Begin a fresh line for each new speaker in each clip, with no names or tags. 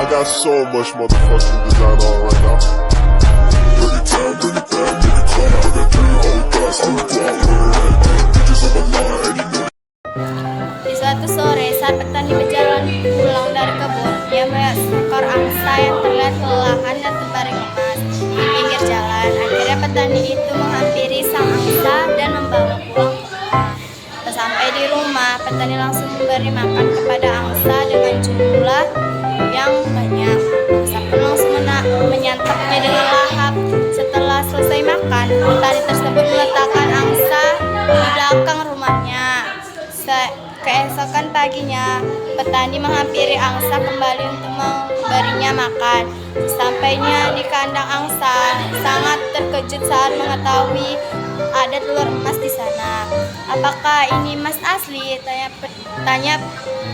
got so much motherfucking design on right now. Bring it down, bring it down, make it clap. I got 3 old thoughts, I'm wild, bitches on my line, and you know.
Di suatu sore, saat petani berjalan pulang dari kebun, ia melihat seekor angsa yang terlihat kelelahan dan terbaring lemas di pinggir jalan. Akhirnya petani itu menghampiri sang angsa dan membawa pulang ke rumah. Sesampai di rumah, petani langsung memberi makan kepada angsa dengan jumlah yang banyak. Angsa pun langsung menyantapnya dengan lahap. Setelah selesai makan, petani tersebut meletakkan angsa di belakang rumahnya. Keesokan paginya, petani menghampiri angsa kembali untuk memberinya makan. Sesampainya di kandang angsa, sangat terkejut saat mengetahui ada telur emas di sana. "Apakah ini emas asli?" tanya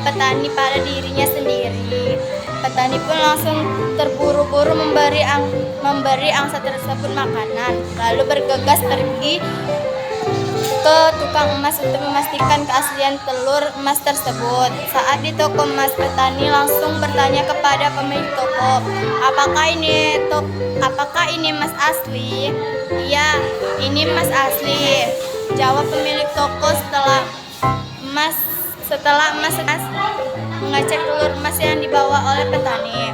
petani pada dirinya sendiri. Petani pun langsung terburu-buru memberi angsa tersebut makanan, lalu bergegas pergi ke tukang emas untuk memastikan keaslian telur emas tersebut. Saat di toko emas, petani langsung bertanya kepada pemilik toko, apakah ini emas asli?" "Iya, ini emas asli," jawab pemilik toko setelah emas mengecek telur emas yang dibawa oleh petani.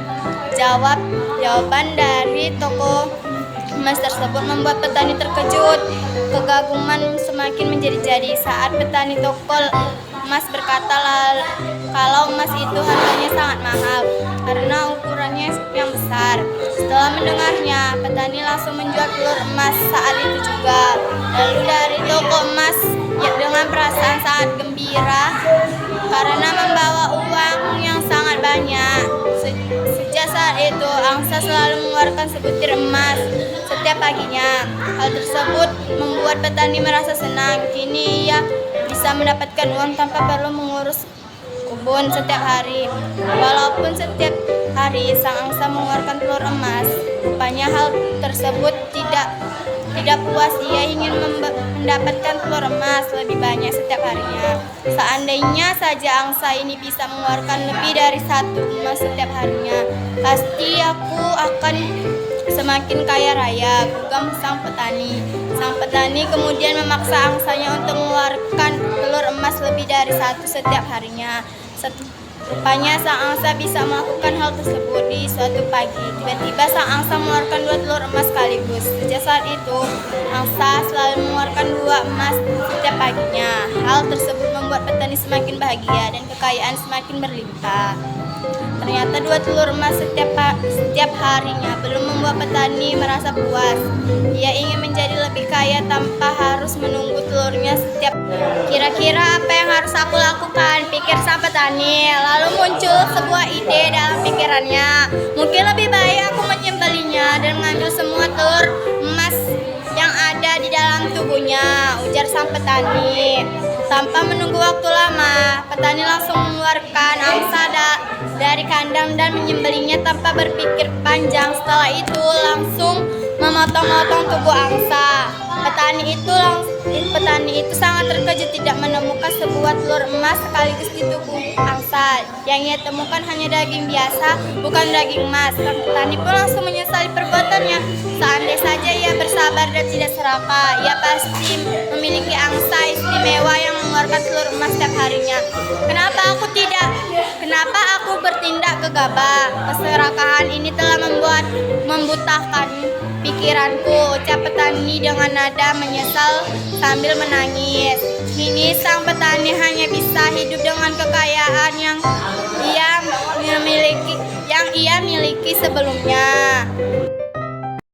Jawaban dari toko emas tersebut membuat petani terkejut. Kegaguman semakin menjadi-jadi saat petani toko emas berkata kalau emas itu harganya sangat mahal karena ukurannya yang besar. Setelah mendengarnya, petani langsung menjual telur emas saat itu juga. Lalu dari toko emas dengan perasaan sangat gembira karena membawa uang yang sangat banyak. Sejak saat itu, angsa selalu mengeluarkan sebutir emas setiap paginya. Hal tersebut membuat petani merasa senang. Kini ia bisa mendapatkan uang tanpa perlu mengurus kebun setiap hari. Walaupun setiap hari sang angsa mengeluarkan telur emas, rupanya hal tersebut tidak puas. Ia ingin mendapatkan telur emas lebih banyak setiap harinya. Seandainya saja angsa ini bisa mengeluarkan lebih dari 1 emas setiap harinya, pasti aku akan semakin kaya raya, gugam sang petani. Sang petani kemudian memaksa angsanya untuk mengeluarkan telur emas lebih dari 1 setiap harinya. Rupanya sang angsa bisa melakukan hal tersebut. Di suatu pagi, tiba-tiba sang angsa mengeluarkan 2 telur emas sekaligus. Sejak saat itu, angsa selalu mengeluarkan 2 emas setiap paginya. Hal tersebut membuat petani semakin bahagia dan kekayaan semakin berlimpah. Ternyata 2 telur emas setiap harinya belum membuat petani merasa puas. Ia ingin menjadi lebih kaya tanpa harus menunggu telurnya setiap. "Kira-kira apa yang harus aku lakukan?" pikir sang petani. Lalu muncul sebuah ide dalam pikirannya. "Mungkin lebih baik aku menyembelihnya dan mengambil semua telur emas yang ada di dalam tubuhnya," ujar sang petani. Tanpa menunggu waktu lama, petani langsung mengeluarkan angsa dari kandang dan menyembelihnya tanpa berpikir panjang. Setelah itu langsung memotong-motong tubuh angsa. Petani itu sangat terkejut tidak menemukan sebuah telur emas sekaligus di tubuh angsa. Yang ia temukan hanya daging biasa, bukan daging emas. Petani pun langsung menyesali perbuatannya. Seandainya saja ia bersabar dan tidak serakah, ia pasti memiliki angsa istimewa yang mengeluarkan telur emas setiap harinya. Kenapa aku bertindak gegabah? Keserakahan ini telah membutakan pikiranku, ucap petani dengan nada menyesal sambil menangis. Kini sang petani hanya bisa hidup dengan kekayaan yang ia miliki sebelumnya.